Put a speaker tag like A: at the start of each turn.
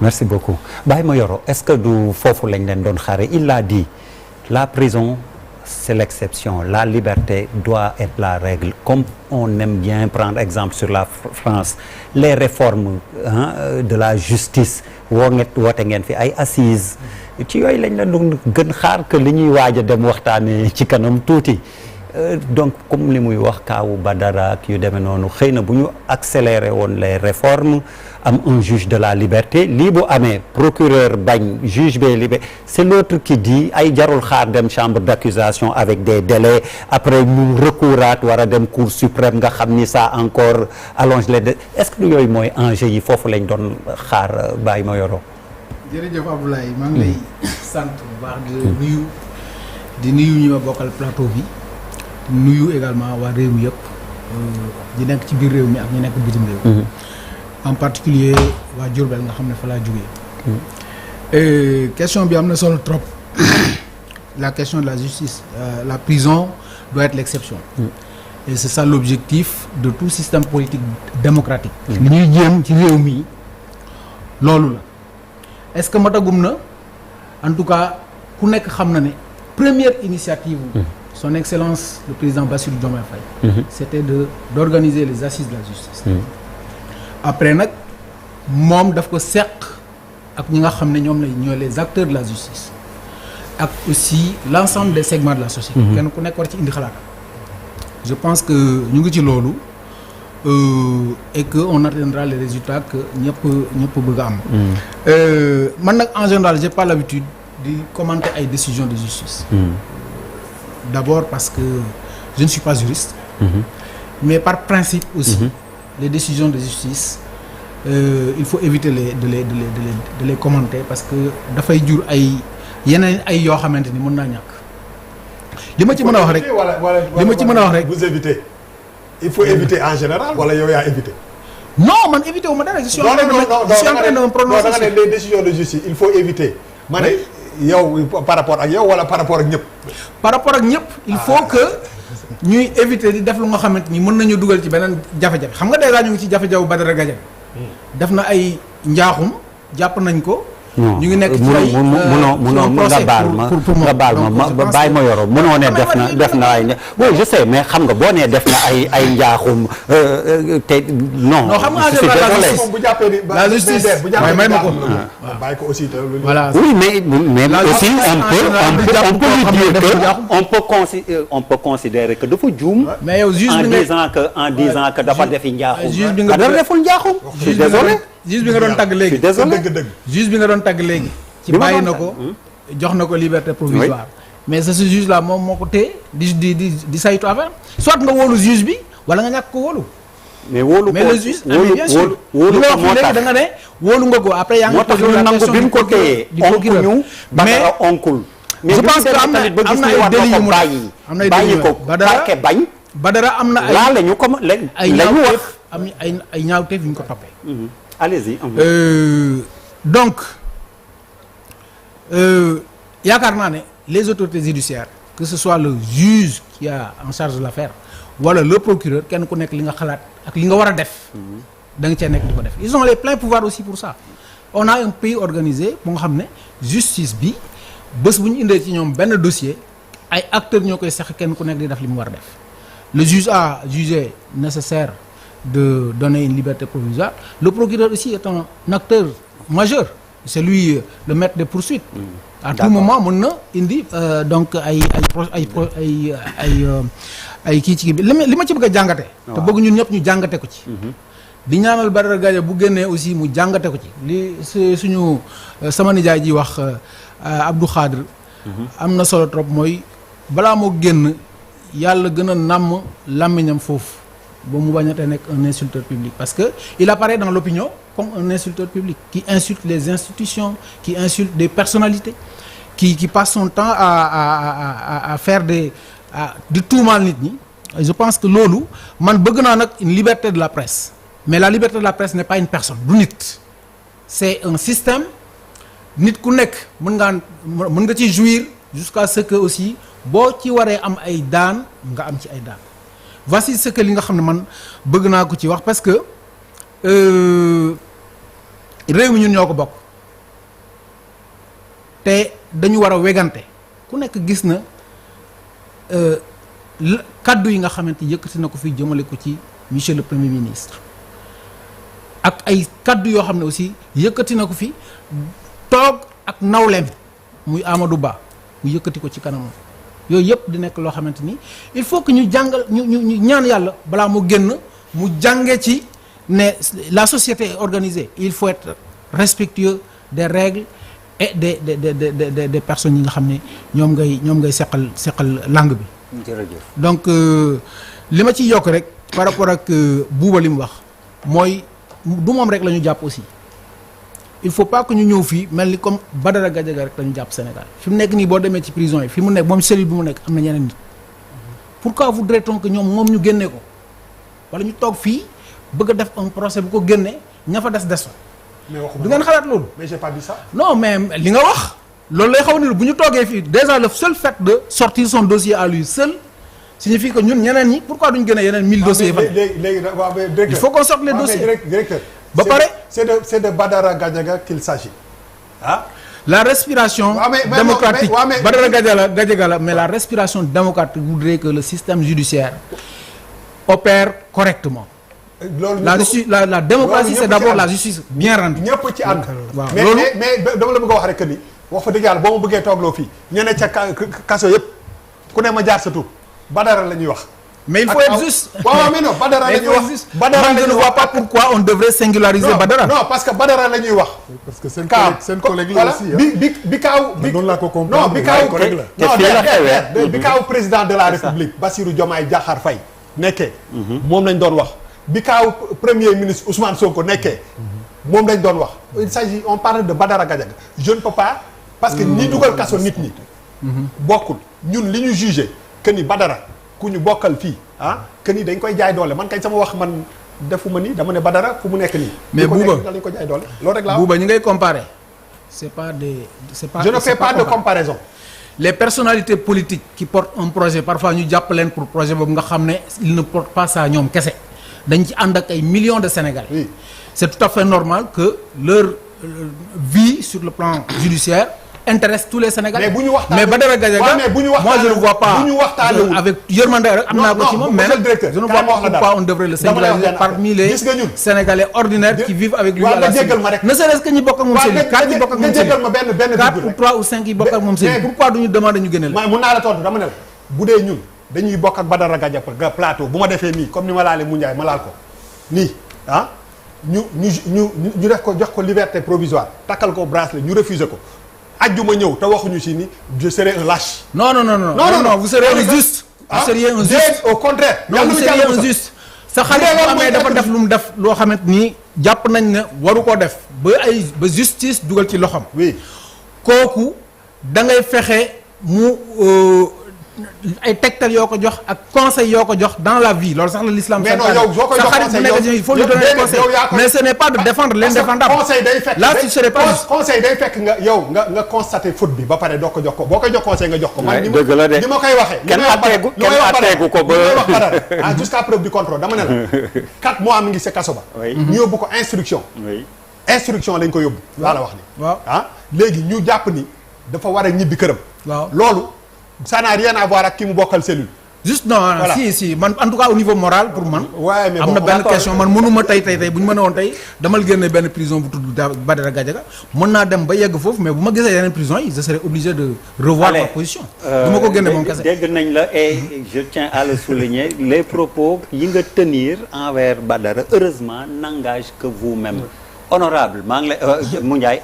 A: merci beaucoup Baye Mayoro est-ce que du foofu lañ leen doon xaare il l'a dit la prison c'est l'exception la liberté doit être la règle comme on aime bien prendre exemple sur la France les réformes de la justice woote ngeen fi ay assises ci yooyu lañ la doon gën xaar que li ñuy waaj a dem waxtaane ci kanam tuuti donc comme li muy wax kaawu Badara ak yu demee noonu xëy na bu ñu accélérer woon les réformes am un juge de la liberté lii bu amee procureur bañ juge bee libéré c'est l'autre qui dit ay jarul xaar dem chambre d'accusation avec des délais après mu recouraat war a dem cour suprême nga xam ni ça encore allonge les délais est-ce que yooyu mooy enjeu yi foofu lañ doon xaar Baye Mayoro.
B: jërëjëf Abdoulaye maa ngi lay sant bu baax di nuyu ñi ma bokkal plateau bi nuyu également waa réew mi yëpp ñi nekk ci biir réew mi ak ñi nekk bitim réew. En particulier waa Diourbel nga xam ne fa laa jógee. question bi am na solo trop la question de la justice la prison doit être l'exception. Et c'est ça l'objectif de tout système politique démocratique. li ñuy jéem ci réew mi loolu la est-ce que matagum na en tout cas ku nekk xam na ne première initiative. Son Excellence le président Bassirou Diomaye Faye. C'était d'organiser les assises de la justice. Après nag moom daf ko seq ak ñi nga xam ne ñoom la ñooy les acteurs de la justice ak aussi l'ensemble des segments de la société. kenn ku nekk war ci indi xalaat. Je pense que ñu ngi ci loolu et que on atteindra les résultats que ñëpp bëgg a am. Man nag en général j'ai pas l'habitude di commenter ay décisions de justice. D'abord parce que je ne suis pas juriste. Mais par principe aussi. Les décisions de justice il faut éviter de les commenter parce que dafay jur ay yeneen ay yoo xamante ni mën naa ñàkk. li ma ci mën a wax rek li ma ci mën a wax rek.
C: vous évitez il faut éviter en général wala yow yaa éviter.
B: non man éviter wu ma dara. je suis en train de me prononcer.
C: da nga ne les décisions de justice il faut éviter. ma ne yow par rapport ak yow wala par rapport ak ñëpp.
B: par rapport ak ñëpp il faut que ñuy éviter di def lu nga xamante ni mën nañu dugal ci beneen jafe-jafe xam nga déjà ñu ngi ci jafe-jafe Badara Gadiaga def na ay njaaxum jàpp nañ ko. ñu ngi nekk ci ay
A: munoo nga baal ma Baye Mayoro munoo ne def na ay oui je sais mais xam nga boo nee def na ay njaaxum te non.
B: non xam nga en général la justice may ma ko
C: bàyyi ko aussi
B: voilà
A: oui mais aussi on peut considérer que dafa juum.
B: mais yow juge bi
A: en disant que dafa defi njaaxum.
B: juge bi nga
A: deful njaaxum. je suis désolé.
B: juge bi nga doon tagg léegi juge bi nga doon tagg léegi ci bàyyi na ko jox na ko liberté provisoire mais ce juge là moom moo ko téye di saytu affaire soit nga wóolu juge bi wala nga ñàkk ko wóolu
A: mais wóolu
B: mais le juge bien sûr li nga wax fi léegi da nga ne wóolu nga ko après yaa ngi
A: posé la question bi mu ko téye onku ñu Badara onkul mais
B: je pense que am na ay délits yu mu bàyyi am na ay délits ko
A: barke bañ
B: Badara am na ay
A: laa lañu comme
B: ay ñaawteef am ay ñaawteef yu ñu ko toppee
A: allez-y.
B: Donc yaakaar naa ne les autorités judiciaires que ce soit le juge qui a en charge de l'affaire wala le procureur kenn ku nekk li nga xalaat ak li nga war a def da nga cee nekk di ko def ils ont les pleins pouvoirs aussi pour ça on a un pays organisé bu nga xam ne justice bi bés bu ñu indee ci ñoom benn dossier ay acteurs ñoo koy sax kenn ku nekk di def li mu war a def le juge a jugé nécessaire de donner une liberté provisoire. Le procureur aussi est un acteur majeur. C'est lui le maître des poursuites. À tout moment mën na indi donc ay kii ci bi li ma ci bëgg a jàngate. te bëgg ñun ñëpp ñu jàngate ko ci. di ñaanal Badara Gadiaga bu génnee aussi mu jàngate ko ci li suñu sama nijaay ji wax Abdou Khadre. am na solo trop mooy balaa moo génn yàlla gën a nàmm làmmiñam foofu. ba mu bañatee nekk un insulteur public parce que il apparaît dans l'opinion comme un insulteur public qui insulte les institutions qui insulte des personnalités qui passe son temps à faire di tuumaal nit ñi je pense que loolu man bëgg naa nag une liberté de la presse mais la liberté de la presse n'est pas une personne du nit c'est un système nit ku nekk mën nga ci jouir jusqu'à ce que aussi boo ci waree am ay daan nga am ci ay daan voici ce que li nga xam ne man bëgg naa ko ci wax parce que réew mi ñun ñoo ko bokk te dañu war a wegante ku nekk gis na kaddu yi nga xamante yëkkati na ko fi jëmale ko ci monsieur le premier ministre ak ay kaddu yoo xam ne aussi yëkkati na ko fi toog ak nawleem muy Amadou Ba mu yëkkati ko ci kanamam yooyu yëpp di nekk loo xamante ni il faut que ñu jàngal ñu ñaan yàlla balaa mu génn mu jànge ci ne la société est organisée il faut être respectueux des règles et des personnes yi nga xam ne ñoom ngay seqal langue bi.
A: jërëjëf.
B: donc li ma ciy yokk rek par rapport ak Bouba li mu wax mooy du moom rek la ñu jàpp aussi il faut pas que ñu ñëw fii mel ni comme Badara Gadiaga rek la ñu jàpp Sénégal fi mu nekk nii boo demee ci prison yi fi mu nekk moom cellule bi mu nekk am na ñeneen nit pourquoi voudrait-on que moom ñu génnee ko wala ñu toog fii bëgg a def un procès bu ko génnee ña fa des fa.
C: mais waxuma
B: du ngeen xalaat loolu.
C: mais j'ai pas dit ça.
B: non mais li nga wax loolu lay xaw a bu ñu toogee fii déjà le seul fait de sortir son dossier à lui seul signifie que ñun ñeneen ñi pourquoi duñ génne yeneen 1000 dossiers.
C: léegi directeur
B: il faut qu'on sorte les dossiers.
C: directeur
B: ba pare
C: c'est de Badara Gadiaga qu'il s'agit ah.
B: la respiration démocratique Badara Gadiaga la mais la respiration démocratique voudrait que le système judiciaire opère correctement. la démocratie c'est d'abord la justice bien rendue.
C: ñëpp ci ànd.
B: waaw loolu
C: mais dama la bëgg a wax rek que ni wax fa dëgg yàlla boo ma bëggee toogloo fii ñeneen ca kaso yëpp ku ne ma jaar sa tur Badara la ñuy wax.
B: mais il faut être juste.
C: waaw mais non Badara la ñuy wax.
B: Badara je ne vois pas pourquoi on devrait singulariser Badara.
C: non parce que Badara la ñuy wax.
D: parce que seen collègue la aussi
C: bi kaaw bi
D: noonu laa ko comprendre.
C: non bi kaaw bi kaaw président de la République Bassirou Diomaye Diakhar Faye nekkee moom lañ doon wax bi kaaw premier ministre Ousmane Sonko nekkee moom lañ doon wax il s'agit on parle de Badara Gadiaga je ne peux pas parce que ñi dugal kaso nit ñi bokkul ñun li ñu jugé que ni Badara ku ñu bokkal fii que ni dañ koy jaay doole man kañ sama wax man defuma ni dama ne Badara fu mu nekk nii
B: mais Bouba
C: dañ ko jaay doole loolu rek laa
B: Bouba ñi ngay comparer c'est pas
C: je ne fais pas de comparaison.
B: Les personnalités politiques qui portent un projet parfois ñu jàpp leen pour projet boobu nga xam ne ils ne portent pas ça ñoom kese dañ ci ànd ak ay millions de Sénégalais.
C: Oui.
B: C'est tout à fait normal que leur vie sur le plan judiciaire intéresse tous les Sénégalais.
C: mais bu ñu waxtaanee
B: mais Badara Gadiaga moi je ne vois pas
C: bu ñu waxtaanee
B: avec yërmande rek am naa ko ci moom mais je ne vois pas pourquoi on devrait le singulariser parmi les Sénégalais ordinaires qui vivent avec lui à la cellule ne serait-ce que ñi bokk ak moom cellule 4 ñi bokk ak moom cellule 4 ou 3 ou 5 yi bokk ak moom cellule pourquoi duñu demander ñu génne la
C: mun naa la tontu dama ne la bu dee ñun dañuy bokk ak Badara Gadiaga plateau bu ma defee nii comme ni ma laalee mu Ndiaye ma laal ko nii ñu def ko jox ko liberté provisoire takkal ko bracelet ñu refuser ko ajjuma ñëw te waxuñu si ni je serai un lâche.
B: non vous serez injuste. vous seriez injuste
C: au contraire.
B: non vous seriez injuste. sa xarit bu amee dafa def lu mu def loo xamante ni jàpp nañ ne waru koo def ba justice dugal ci loxoom.
C: oui
B: kooku da ngay fexe mu ay tegtal yoo ko jox ak conseil yoo ko jox dans la vie loolu sax la l'islam.
C: mais non yow soo koy jox conseil yow
B: il faut lui donner des conseils mais ce n'est pas de défendre l'indéfendable.
C: conseil day fekk
B: là tu serais pas juste.
C: conseil day fekk nga constater faute bi ba pare doo ko jox ko boo koy jox conseil nga jox ko. man ni ma koy waxee.
A: kenn atteegu ko ba
C: wax Badara jusqu'à preuve du contraire dama ne la 4 mois mi ngi sa kaso ba. ñu yóbbu ko instruction. instruction lañ ko yóbbu. laa la wax ni
B: waaw
C: léegi ñu jàpp ni dafa war a ñibbi këram.
B: waaw
C: loolu. ça n'a rien à voir ak ki mu bokkal cellule.
B: juste non voilà. si man en tout cas au niveau moral pour man.
C: waaye mais
B: am na benn question man mënuma tey bu ñu mën a woon tey damal génne benn prison bu tudd Badara Gadiaga mën naa dem ba yegg foofu mais bu ma gisee yeneen prison yi je serais obligé de revoir ma position. du ma ko génne moom kese.
A: dégg nañ la et je tiens à le souligner les propos yi nga tenir envers Badara heureusement n'engage que vous-même. honorable maa ngi lay mu Ndiaye